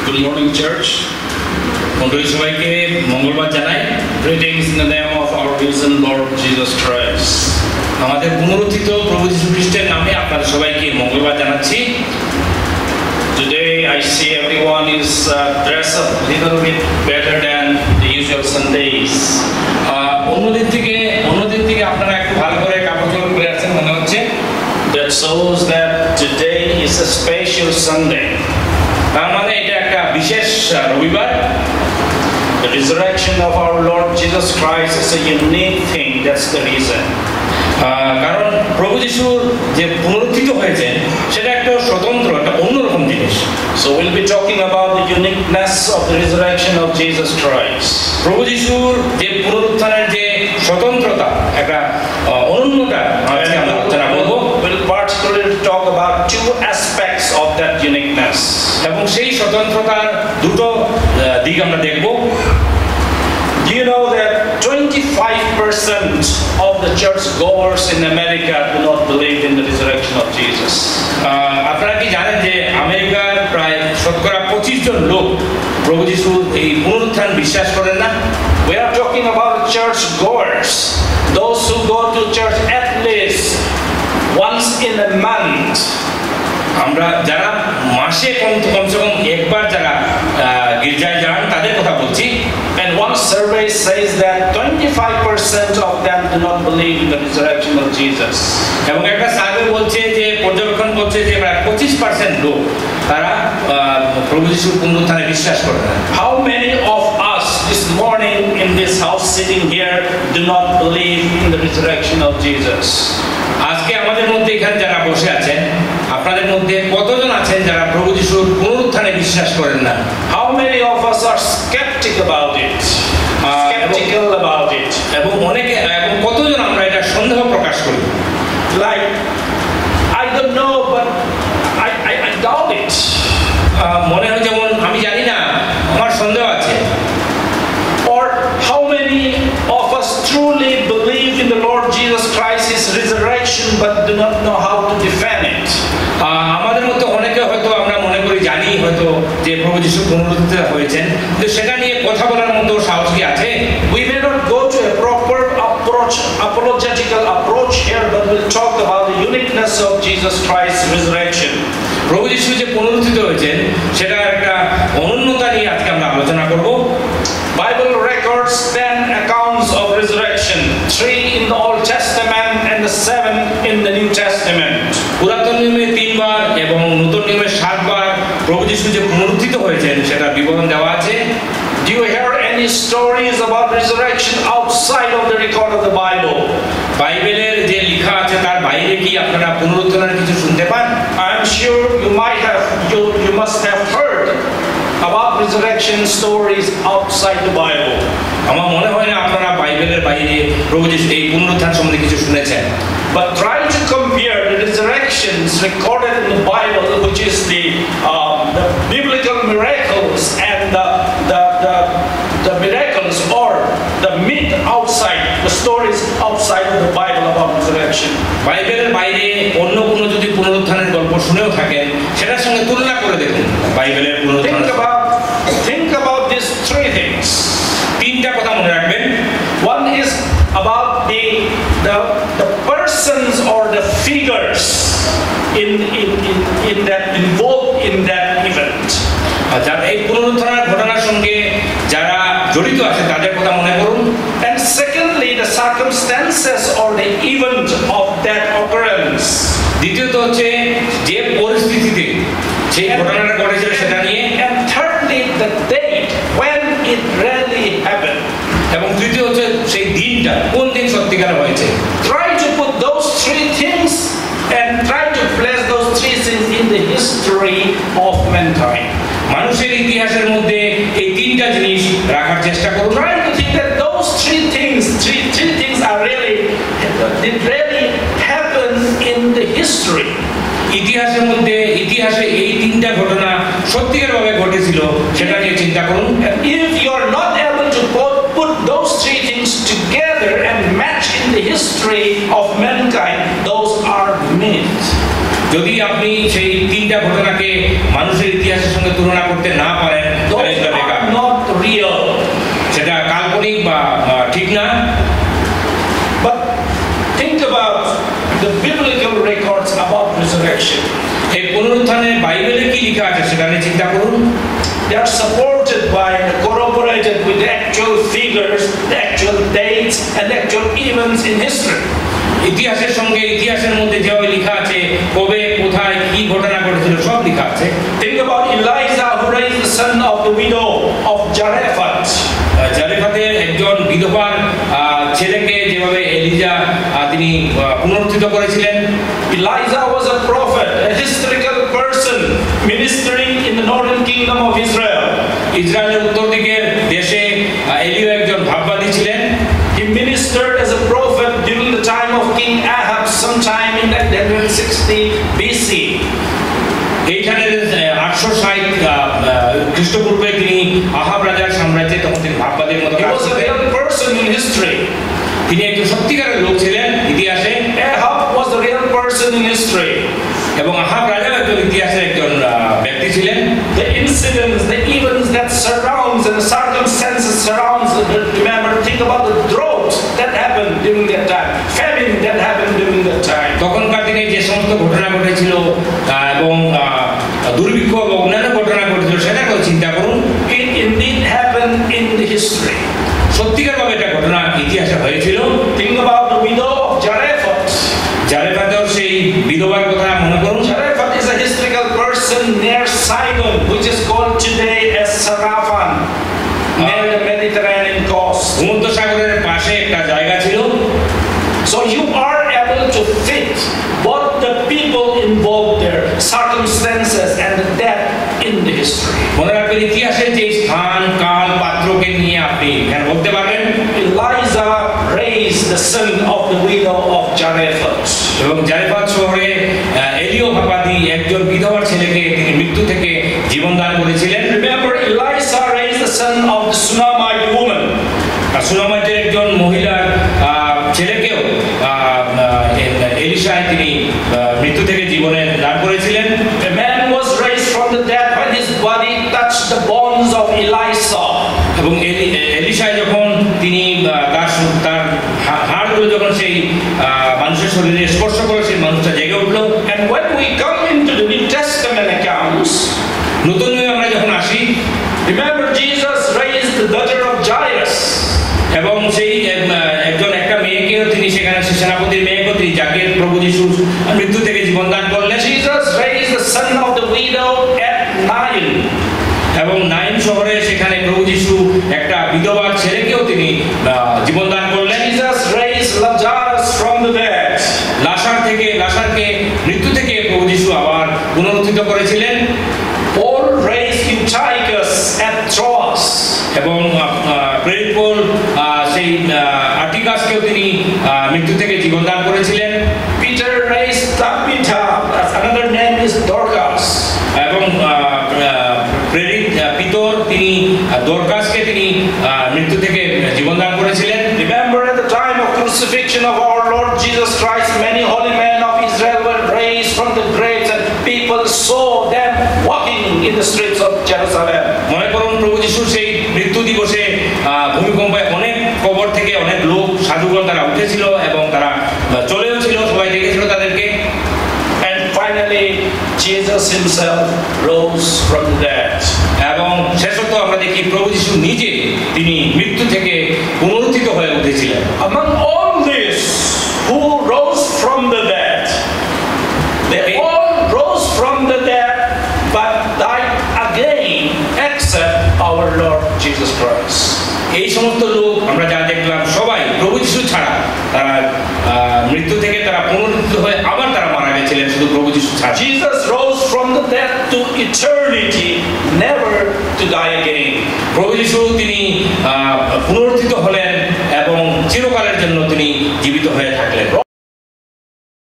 Good morning, church. মণ্ডলী সবাইকে মঙ্গলবার জানাই। Greetings in the name of our risen Lord Jesus Christ. আমাদের পুনরুত্থিত প্রভু যীশু খ্রিস্টের নামে আপনাদের সবাইকে মঙ্গলবার জানাচ্ছি। Today I see everyone is dressed up a little bit better than the usual Sundays. অন্যদিন থেকে আপনারা একটু ভালো করে কাপড় চোপড় পরে আছেন মনে হচ্ছে। That shows that today is a special Sunday. তার মানে এটা একটা বিশেষ রবিবার। The resurrection of our Lord Jesus Christ is a unique thing. That's the reason. কারণ প্রভু যিশুর যে পুনরুত্থিত হয়েছেন সেটা একটা স্বতন্ত্র, একটা অন্যরকম জিনিস। So we'll be talking about the uniqueness of the resurrection of Jesus Christ. প্রভু যিশুর যে পুনরুত্থানের যে স্বতন্ত্রতা, একটা অনন্যতা আজকে আমরা আলোচনা করব। We'll particularly talk about two aspects of that uniqueness. এবং সেই স্বতন্ত্রতার দুটো দিক আমরা দেখব। Do you know that 25% of the church goers in America do not believe in the resurrection of Jesus? আপনারা কি জানেন যে আমেরিকার প্রায় শতকরা 25 জন লোক প্রভু যিশুর এই পুনরুত্থান বিশ্বাস করেন না? We are talking about church goers, those who go to church at least once in a month. আমরা যারা মাসে কমসে কম একবার যারা গির্জায় যান তাদের কথা বলছি। And one survey says that 25% of them do not believe in the resurrection of Jesus. এবং একটা সার্ভে বলছে যে পর্যবেক্ষণ করছে যে প্রায় 25% লোক তারা প্রভু যিশুর পুনরুত্থানে বিশ্বাস করে না। How many of us this morning in this house sitting here do not believe in the resurrection of Jesus? আজকে আমাদের মধ্যে এখানে যারা বসে আছেন আপনাদের মধ্যে কতজন আছেন যারা প্রভু যিশুর পুনরুত্থানে বিশ্বাস করেন না? How many of us are skeptic about it? Skeptical about it. এবং কতজন আমরা এটা সন্দেহ প্রকাশ করি? Like I don't know but I doubt it. মনে হয় যেমন আমি জানি না, আমার সন্দেহ আছে। Or how many of us truly believe in the Lord Jesus Christ, his resurrection, but do not know how to defend it? আমাদের মধ্যে অনেকে হয়তো আমরা মনে করি জানি হয়তো যে প্রভু যিশু পুনরুত্থিত হয়েছেন, কিন্তু সেটা নিয়ে কথা বলার মতো সাহস কি আছে? We may not go to a proper approach, apologetical approach here, but we'll talk about the uniqueness of Jesus Christ's resurrection. প্রভু যিশু যে পুনরুত্থিত হয়েছেন সেটা একটা অনন্যতা নিয়ে আজকে আমরা আলোচনা করব। Bible records 10 accounts of resurrection, 3 in the Old Testament and the 7 in the New Testament. পুরাতন নিয়মে 3 বার এবং নতুন নিয়মে 7 বার প্রভু যিশু যে পুনরুত্থিত হয়েছেন সেটা বিবরণ দেওয়া আছে। Do you hear any stories about resurrection outside of the record of the Bible? বাইবেলের যে লেখা আছে তার বাইরে কি আপনারা পুনরুত্থানের কিছু শুনতে পান? I am sure you must have heard about resurrection stories outside the Bible. আমার মনে হয় না আপনারা বাইবেলের বাইরে প্রভু যিশু এই পুনরুত্থান সম্বন্ধে কিছু শুনেছেন। But try to compare the resurrections recorded in the Bible, which is the biblical miracles, and the miracles or the myth outside, the stories outside of the Bible about resurrection. বাইবেলের বাইরে অন্য কোনো যদি পুনরুত্থানের গল্প শুনেও থাকেন সেটার সঙ্গে তুলনা করে দেখুন বাইবেলের পুনরুত্থান। Think about these 3 things. 3টা কথা মনে রাখবেন। One is about the persons or the figures in that involved in that event. যারা এই পুনরুত্থানের ঘটনার সঙ্গে যারা জড়িত আছে তাদের কথা মনে করুন। And secondly, the circumstances or the event of that occurrence. দ্বিতীয়ত হচ্ছে যে পরিস্থিতিতে সেই ঘটনাটা ঘটেছিল সেটা নিয়ে। And thirdly, the date when it really happened. এবং তৃতীয় হচ্ছে সেই দিনটা কোন দিন সত্যিকার হয়েছে। Try to put those 3 things and try to place those 3 things in the history of mankind. মানুষের ইতিহাসের মধ্যে এই 3টা জিনিস রাখার চেষ্টা করুন। Try to think that those 3 things are really happen in the history. ইতিহাসের মধ্যে ইতিহাসে এই 3টা ঘটনা সত্যিকারভাবে ঘটেছিল সেটা নিয়ে চিন্তা করুন। If you are not able to put those 3 things together and match in the history of mankind, those are myths. যদি আপনি সেই 3টা ঘটনাকে মানুষের ইতিহাসের সঙ্গে তুলনা করতে না পারেন লেখা আছে সেটা নিয়ে চিন্তা করুন। They are supported by and corroborated with the actual figures, the actual dates, and the actual events in history. ইতিহাসের সঙ্গে ইতিহাসের মধ্যে যেভাবে লেখা আছে কবে কোথায় কি ঘটনা ঘটেছিল সব লেখা আছে। Think about Elijah who raised the son of the widow of Zarephath. জারেফাতের একজন বিধবার ছেলেকে যেভাবে এলিজা তিনি পুনরুত্থিত করেছিলেন। Elijah was a prophet, a historical person ministering in the northern kingdom of Israel. ইসরায়েলের উত্তর দিকের দেশে এলিও একজন ভাববাদী ছিলেন। He ministered as a prophet during the time of King Ahab sometime in 1160 BC. এইখানে 860 খ্রিস্টপূর্বে তিনি আহাব রাজার সাম্রাজ্যে তখন তিনি ভাববাদীর মতো He কাজ was a করতেন। real person in history. তিনি একজন সত্যিকারের লোক ছিলেন ইতিহাসে। Ahab was the real person in history. এবং আহাব রাজাও একজন ইতিহাসের একজন ব্যক্তি ছিলেন। The incidents, the events that surrounds and the circumstances surrounds. Remember, think about the drought that happened during that time, famine that happened during that time. তখনকার দিনে যে সমস্ত ঘটনা ঘটেছিল এবং দুর্ভিক্ষ এবং অন্যান্য ঘটনা ঘটেছিল সেটা করে চিন্তা করুন। It indeed happened in the history. সত্যিকারভাবে এটা ঘটনা ইতিহাসে হয়েছিল। Think about the widow of Zarephath. জারেফাতের সেই বিধবার কথা মনে করুন। Zarephath is a historical person near Sidon, which is called today as Sarafan, near the Mediterranean coast. ভূমধ্য সাগরের পাশে একটা জায়গা ছিল। So you are able to fit what the people involved there, circumstances and the depth in the history. মনে রাখবেন ইতিহাসের যে স্থান কাল পাত্রকে নিয়ে আপনি এখানে বলতে পারবেন। Elijah raised the son of the widow of Zarephath. এবং জারেফাত শহরে এলিও ভাবাদী একজন বিধবার ছেলেকে তিনি মৃত্যু থেকে জীবন দান করেছিলেন। Remember, Elisha raised the son of the Shunammite woman. সুনামাইটের একজন মহিলার ছেলেকেও এলিশায় তিনি মৃত্যু থেকে জীবনে দান করেছিলেন। A man was raised from the dead when his body touched the bones of Elisha. এবং এলিশায় যখন তিনি তার হাড়গুলো যখন সেই মানুষের শরীরে স্পর্শ করে সেই মানুষটা জেগে উঠল। And when we come into the New Testament accounts, নতুন নিয়মে আমরা যখন আসি, remember Jesus raised the daughter of Jairus. এবং সেই একটা মেয়েকেও তিনি সেখানে সেনাপতির মেয়েকেও তিনি যাকে প্রভু যিশু মৃত্যু থেকে জীবন দান করলেন। Jesus raised the son of the widow at Nain. এবং নাইন শহরে সেখানে প্রভু যিশু একটা বিধবার ছেলেকেও তিনি জীবন দান করলেন। Jesus raised Lazarus from the dead. লাসারকে মৃত্যু থেকে প্রভু যিশু আবার পুনরুত্থিত করেছিলেন। Paul raised Eutychus at Troas. এবং প্রেরিত পৌল সেই আর্টিকাসকেও তিনি মৃত্যু থেকে জীবন দান করেছিলেন। Peter raised Tabitha. Another name is Dorcas. এবং প্রেরিত পিতর তিনি দরকাসকে তিনি মৃত্যু থেকে জীবন দান করেছিলেন। Remember, at the time of crucifixion of our Lord Jesus Christ, many holy men of Israel were raised from the graves, and people saw them walking in the streets of Jerusalem. মনে করুন প্রভু যিশুর সেই মৃত্যু দিবসে ভূমিকম্পে অনেক কবর থেকে অনেক লোক সাধুগণ তারা উঠেছিল এবং তারা চলেও ছিল, সবাই দেখেছিল তাদেরকে। And finally, Jesus himself rose from the dead. এবং শেষত আমরা দেখি প্রভু যিশু নিজে তিনি মৃত্যু থেকে পুনরুত্থিত হয়ে উঠেছিলেন। Among all this, who rose from the dead? They all rose from the dead, but died again, except our Lord Jesus Christ. এই সমস্ত লোক আমরা যা দেখলাম সবাই প্রভু যিশু ছাড়া তারা মৃত্যু থেকে তারা পুনরুত্থিত হয়ে আবার তারা মারা গেছিলেন, শুধু প্রভু যিশু ছাড়া। Jesus rose from the dead to eternity, never to die again. প্রভু যিশু তিনি পুনরুত্থিত হলেন